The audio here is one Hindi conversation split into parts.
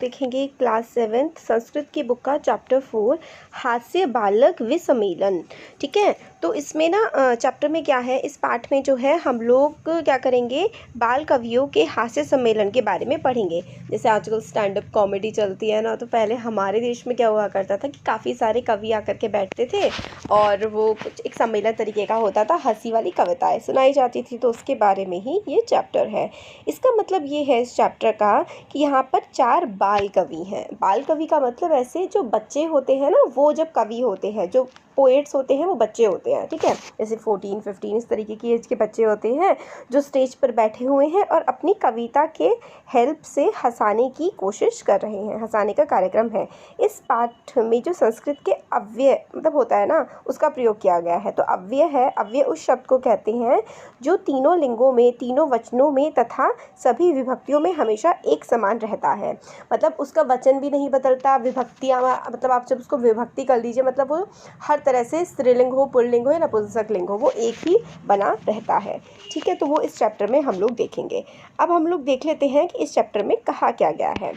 देखेंगे क्लास 7th संस्कृत की बुक का चैप्टर 4 हास्य बालक विसम्मेलन। ठीक है, तो इसमें ना चैप्टर में क्या है, इस पाठ में जो है हम लोग क्या करेंगे, बाल कवियों के हास्य सम्मेलन के बारे में पढ़ेंगे। जैसे आजकल स्टैंड अप कॉमेडी चलती है ना, तो पहले हमारे देश में क्या हुआ करता था कि काफ़ी सारे कवि आकर के बैठते थे और वो कुछ एक सम्मेलन तरीके का होता था, हंसी वाली कविताएं सुनाई जाती थी। तो उसके बारे में ही ये चैप्टर है। इसका मतलब ये है इस चैप्टर का कि यहाँ पर 4 बाल कवि हैं। बाल कवि का मतलब ऐसे जो बच्चे होते हैं ना, वो जब कवि होते हैं, जो पोएट्स होते हैं वो बच्चे होते हैं। ठीक है, जैसे 14-15 इस तरीके की एज के बच्चे होते हैं जो स्टेज पर बैठे हुए हैं और अपनी कविता के हेल्प से हंसाने की कोशिश कर रहे हैं, हंसाने का कार्यक्रम है। इस पाठ में जो संस्कृत के अव्यय मतलब होता है ना, उसका प्रयोग किया गया है। तो अव्यय है, अव्यय उस शब्द को कहते हैं जो तीनों लिंगों में, तीनों वचनों में तथा सभी विभक्तियों में हमेशा एक समान रहता है। मतलब उसका वचन भी नहीं बदलता, विभक्तियाँ मतलब आप जब उसको विभक्ति कर लीजिए, मतलब वो हर तरह से स्त्रीलिंग हो, पुल्लिंग हो या नपुंसक लिंग हो, वो एक ही बना रहता है। ठीक है, तो वो इस चैप्टर में हम लोग देखेंगे। अब हम लोग देख लेते हैं कि इस चैप्टर में कहा क्या गया है।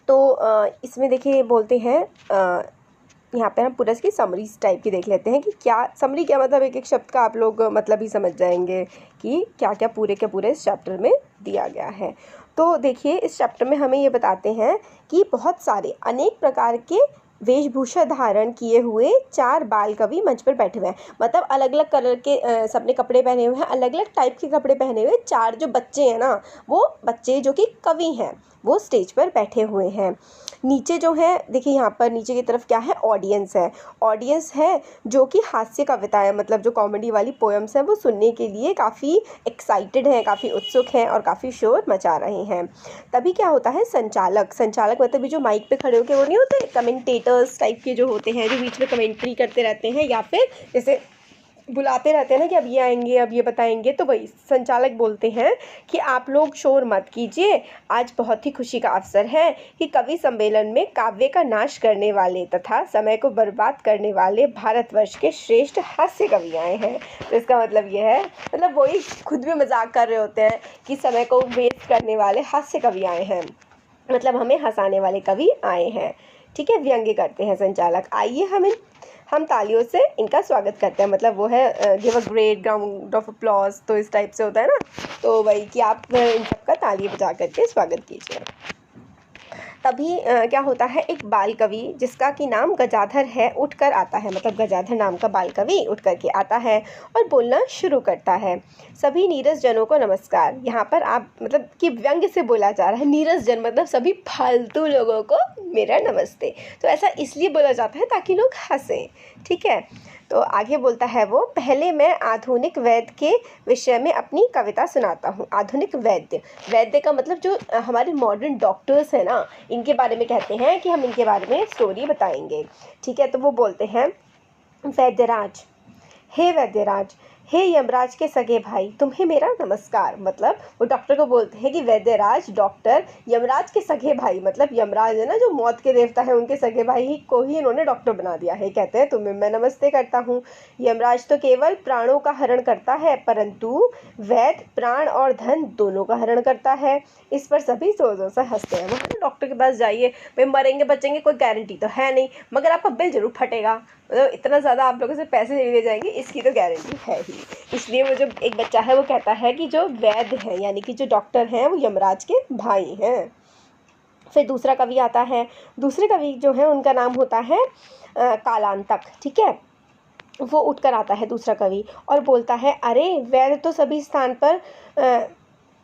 तो इसमें देखिए बोलते हैं, यहाँ पे हम पूरा इसकी समरी टाइप की देख लेते हैं कि क्या समरी, क्या मतलब एक एक शब्द का आप लोग मतलब ही समझ जाएंगे कि क्या क्या पूरे के पूरे इस चैप्टर में दिया गया है। तो देखिए इस चैप्टर में हमें ये बताते हैं कि बहुत सारे अनेक प्रकार के वेशभूषा धारण किए हुए 4 बाल कवि मंच पर बैठे हुए हैं। मतलब अलग अलग कलर के सबने कपड़े पहने हुए हैं, अलग अलग टाइप के कपड़े पहने हुए 4 जो बच्चे हैं ना, वो बच्चे जो कि कवि हैं, वो स्टेज पर बैठे हुए हैं। नीचे जो है देखिए, यहाँ पर नीचे की तरफ क्या है, ऑडियंस है। ऑडियंस है जो कि हास्य कविताएं मतलब जो कॉमेडी वाली पोएम्स हैं वो सुनने के लिए काफ़ी एक्साइटेड हैं, काफ़ी उत्सुक हैं और काफ़ी शोर मचा रहे हैं। तभी क्या होता है, संचालक मतलब ये जो माइक पे खड़े होकर वो नहीं होते कमेंटेटर्स टाइप के जो होते हैं, जो बीच में कमेंट्री करते रहते हैं या फिर जैसे बुलाते रहते हैं ना कि अब ये आएंगे, अब ये बताएंगे, तो वही संचालक बोलते हैं कि आप लोग शोर मत कीजिए। आज बहुत ही खुशी का अवसर है कि कवि सम्मेलन में काव्य का नाश करने वाले तथा समय को बर्बाद करने वाले भारतवर्ष के श्रेष्ठ हास्य कवि आए हैं। तो इसका मतलब ये है, मतलब वही खुद भी मजाक कर रहे होते हैं कि समय को वेस्ट करने वाले हास्य कवि आए हैं, मतलब हमें हंसाने वाले कवि आए हैं। ठीक है, व्यंग्य करते हैं संचालक। आइए हम तालियों से इनका स्वागत करते हैं। मतलब वो है give a great round of applause, तो इस टाइप से होता है ना, तो वही कि आप इन सबका ताली बजा करके स्वागत कीजिए। तभी क्या होता है, एक बाल कवि जिसका कि नाम गजाधर है उठकर आता है। मतलब गजाधर नाम का बाल कवि उठ करके आता है और बोलना शुरू करता है। सभी नीरस जनों को नमस्कार। यहाँ पर आप मतलब कि व्यंग्य से बोला जा रहा है, नीरस जन मतलब सभी फालतू लोगों को मेरा नमस्ते। तो ऐसा इसलिए बोला जाता है ताकि लोग हंसें। ठीक है, तो आगे बोलता है वो, पहले मैं आधुनिक वैद्य के विषय में अपनी कविता सुनाता हूँ। आधुनिक वैद्य का मतलब जो हमारे मॉडर्न डॉक्टर्स हैं ना, इनके बारे में कहते हैं कि हम इनके बारे में स्टोरी बताएंगे। ठीक है, तो वो बोलते हैं, वैद्यराज, हे वैद्यराज, हे यमराज के सगे भाई, तुम्हें मेरा नमस्कार। मतलब वो डॉक्टर को बोलते हैं कि वैद्यराज डॉक्टर, यमराज के सगे भाई मतलब यमराज है ना जो मौत के देवता है, उनके सगे भाई को ही इन्होंने डॉक्टर बना दिया है। कहते हैं तुम्हें मैं नमस्ते करता हूँ। यमराज तो केवल प्राणों का हरण करता है, परंतु वैद्य प्राण और धन दोनों का हरण करता है। इस पर सभी जोर जोर से हंसते हैं। मतलब डॉक्टर के पास जाइए, भाई मरेंगे बचेंगे कोई गारंटी तो है नहीं, मगर आपका बिल जरूर फटेगा। मतलब इतना ज़्यादा आप लोगों से पैसे नहीं ले जाएंगे, इसकी तो गारंटी है ही। इसलिए वो जो एक बच्चा है वो कहता है कि जो वैद्य है यानी कि जो डॉक्टर हैं वो यमराज के भाई हैं। फिर दूसरा कवि आता है। दूसरे कवि जो है उनका नाम होता है कालांतक। ठीक है, वो उठकर आता है दूसरा कवि और बोलता है, अरे वैद्य तो सभी स्थान पर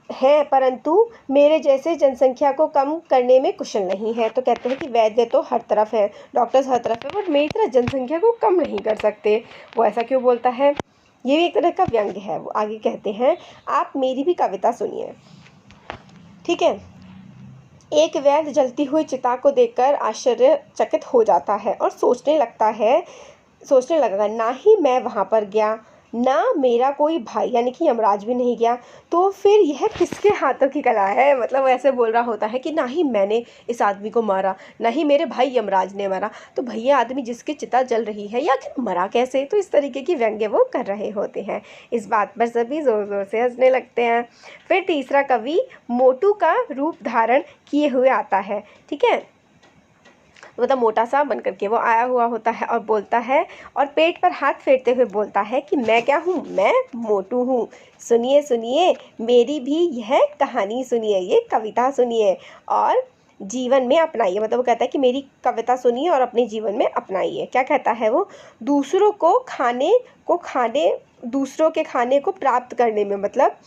है, परंतु मेरे जैसे जनसंख्या को कम करने में कुशल नहीं है। तो कहते हैं कि वैद्य तो हर तरफ है, डॉक्टर्स हर तरफ है, बट मेरी तरह जनसंख्या को कम नहीं कर सकते। वो ऐसा क्यों बोलता है, ये भी एक तरह का व्यंग्य है। वो आगे कहते हैं, आप मेरी भी कविता सुनिए। ठीक है, एक वैद्य जलती हुई चिता को देखकर आश्चर्यचकित हो जाता है और सोचने लगा, ना ही मैं वहाँ पर गया ना मेरा कोई भाई यानी कि यमराज भी नहीं गया, तो फिर यह किसके हाथों की कला है। मतलब ऐसे बोल रहा होता है कि ना ही मैंने इस आदमी को मारा, ना ही मेरे भाई यमराज ने मारा, तो भैया आदमी जिसकी चिता जल रही है या मरा कैसे। तो इस तरीके की व्यंग्य वो कर रहे होते हैं। इस बात पर सभी ज़ोर ज़ोर से हंसने लगते हैं। फिर तीसरा कवि मोटू का रूप धारण किए हुए आता है, ठीक है, मतलब मोटा सा बन करके वो आया हुआ होता है और बोलता है और पेट पर हाथ फेरते हुए बोलता है कि मैं क्या हूँ, मैं मोटू हूँ, सुनिए सुनिए मेरी भी यह कहानी सुनिए, ये कविता सुनिए और जीवन में अपनाइए। मतलब वो कहता है कि मेरी कविता सुनिए और अपने जीवन में अपनाइए। क्या कहता है वो, दूसरों के खाने को प्राप्त करने में मतलब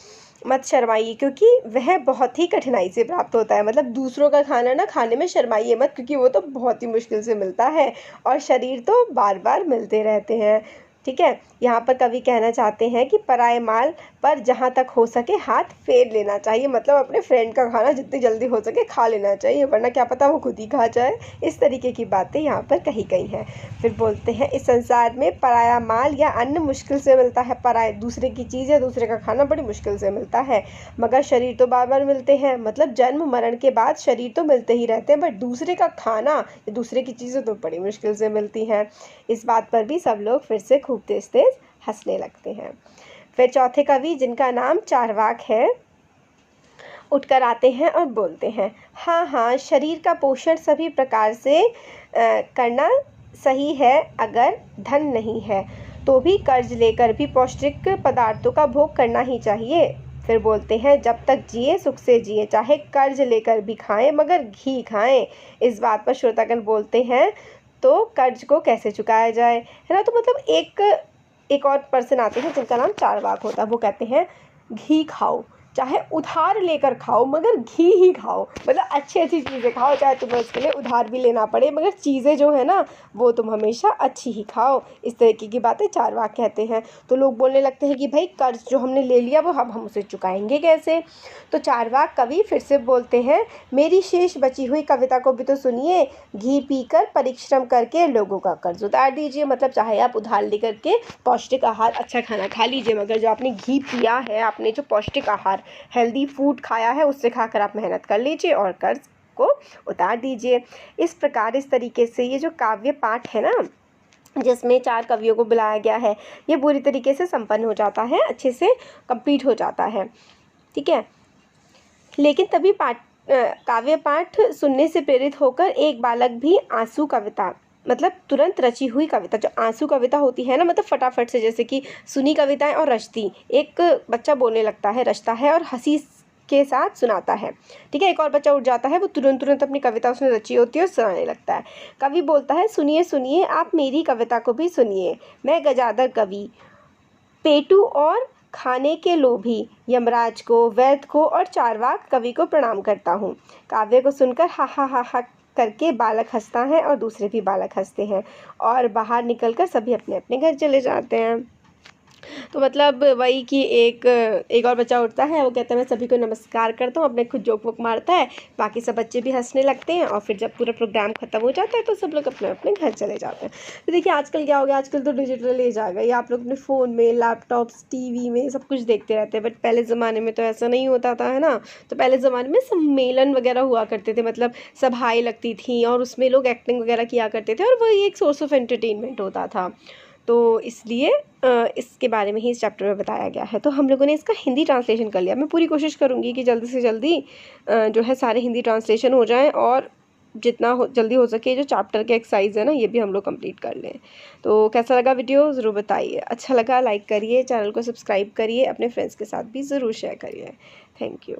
मत शर्माइए, क्योंकि वह बहुत ही कठिनाई से प्राप्त होता है। मतलब दूसरों का खाना ना खाने में शर्माइए मत, क्योंकि वो तो बहुत ही मुश्किल से मिलता है और शरीर तो बार बार मिलते रहते हैं, ठीक है। यहाँ पर कवि कहना चाहते हैं कि पराये माल पर जहाँ तक हो सके हाथ फेर लेना चाहिए। मतलब अपने फ्रेंड का खाना जितनी जल्दी हो सके खा लेना चाहिए, वरना क्या पता वो खुद ही खा जाए। इस तरीके की बातें यहाँ पर कही गई हैं। फिर बोलते हैं इस संसार में पराया माल या अन्न मुश्किल से मिलता है, पराये दूसरे की चीज़ या दूसरे का खाना बड़ी मुश्किल से मिलता है, मगर शरीर तो बार बार मिलते हैं। मतलब जन्म मरण के बाद शरीर तो मिलते ही रहते हैं, बट दूसरे का खाना या दूसरे की चीज़ें तो बड़ी मुश्किल से मिलती हैं। इस बात पर भी सब लोग फिर से खूब तेज तेज हंसने लगते हैं। फिर चौथे कवि जिनका नाम चारवाक है उठकर आते हैं और बोलते हैं, हाँ हाँ शरीर का पोषण सभी प्रकार से करना सही है, अगर धन नहीं है तो भी कर्ज लेकर भी पौष्टिक पदार्थों का भोग करना ही चाहिए। फिर बोलते हैं जब तक जिए सुख से जिए, चाहे कर्ज लेकर भी खाएं मगर घी खाएं। इस बात पर श्रोतागण बोलते हैं तो कर्ज को कैसे चुकाया जाए, है ना। तो मतलब एक और पर्सन आते हैं जिनका नाम चारवाक होता है, वो कहते हैं घी खाओ, चाहे उधार लेकर खाओ मगर घी ही खाओ। मतलब अच्छी अच्छी चीज़ें खाओ, चाहे तुम्हें उसके लिए उधार भी लेना पड़े, मगर चीज़ें जो है ना वो तुम हमेशा अच्छी ही खाओ। इस तरीके की बातें चारवाक कहते हैं। तो लोग बोलने लगते हैं कि भाई कर्ज जो हमने ले लिया वो हम उसे चुकाएंगे कैसे। तो चारवाक कवि फिर से बोलते हैं, मेरी शेष बची हुई कविता को भी तो सुनिए, घी पीकर परिश्रम करके लोगों का कर्ज उतार दीजिए। मतलब चाहे आप उधार लेकर के पौष्टिक आहार अच्छा खाना खा लीजिए, मगर जो आपने घी पिया है, आपने जो पौष्टिक आहार हेल्दी फूड खाया है, उससे खाकर आप मेहनत कर लीजिए और कर्ज को उतार दीजिए। इस प्रकार इस तरीके से ये जो काव्य पाठ है ना, जिसमें 4 कवियों को बुलाया गया है, ये पूरी तरीके से संपन्न हो जाता है, अच्छे से कंप्लीट हो जाता है, ठीक है। लेकिन तभी काव्य पाठ सुनने से प्रेरित होकर एक बालक भी आंसू कविता, मतलब तुरंत रची हुई कविता, जो आंसू कविता होती है ना, मतलब फटाफट से, जैसे कि सुनी कविताएं और रचती, एक बच्चा बोलने लगता है, रचता है और हंसी के साथ सुनाता है, ठीक है। एक और बच्चा उठ जाता है, वो तुरंत अपनी कविता उसने रची होती है और सुनाने लगता है। कवि बोलता है, सुनिए सुनिए आप मेरी कविता को भी सुनिए, मैं गजाधर कवि पेटू और खाने के लोभी यमराज को, वैद्य को और चारवाक कवि को प्रणाम करता हूँ। काव्य को सुनकर हा हा हा हा करके बालक हंसता है और दूसरे भी बालक हंसते हैं और बाहर निकलकर सभी अपने अपने घर चले जाते हैं। तो मतलब वही कि एक और बच्चा उठता है, वो कहता है मैं सभी को नमस्कार करता हूँ, अपने खुद जोक वोक मारता है, बाकी सब बच्चे भी हंसने लगते हैं और फिर जब पूरा प्रोग्राम खत्म हो जाता है तो सब लोग अपने अपने घर चले जाते हैं। तो देखिए आजकल क्या हो गया, आजकल तो डिजिटल एज आ गई, आप लोग अपने फ़ोन में, लैपटॉप्स, टीवी में सब कुछ देखते रहते हैं, बट पहले ज़माने में तो ऐसा नहीं होता था, है ना। तो पहले ज़माने में सम्मेलन वगैरह हुआ करते थे, मतलब सभाएँ लगती थी और उसमें लोग एक्टिंग वगैरह किया करते थे और वही एक सोर्स ऑफ एंटरटेनमेंट होता था। तो इसलिए इसके बारे में ही इस चैप्टर में बताया गया है। तो हम लोगों ने इसका हिंदी ट्रांसलेशन कर लिया। मैं पूरी कोशिश करूँगी कि जल्दी से जल्दी जो है सारे हिंदी ट्रांसलेशन हो जाएं और जितना जल्दी हो सके जो चैप्टर के एक्सरसाइज है ना, ये भी हम लोग कंप्लीट कर लें। तो कैसा लगा वीडियो ज़रूर बताइए, अच्छा लगा लाइक करिए, चैनल को सब्सक्राइब करिए, अपने फ्रेंड्स के साथ भी ज़रूर शेयर करिए। Thank you.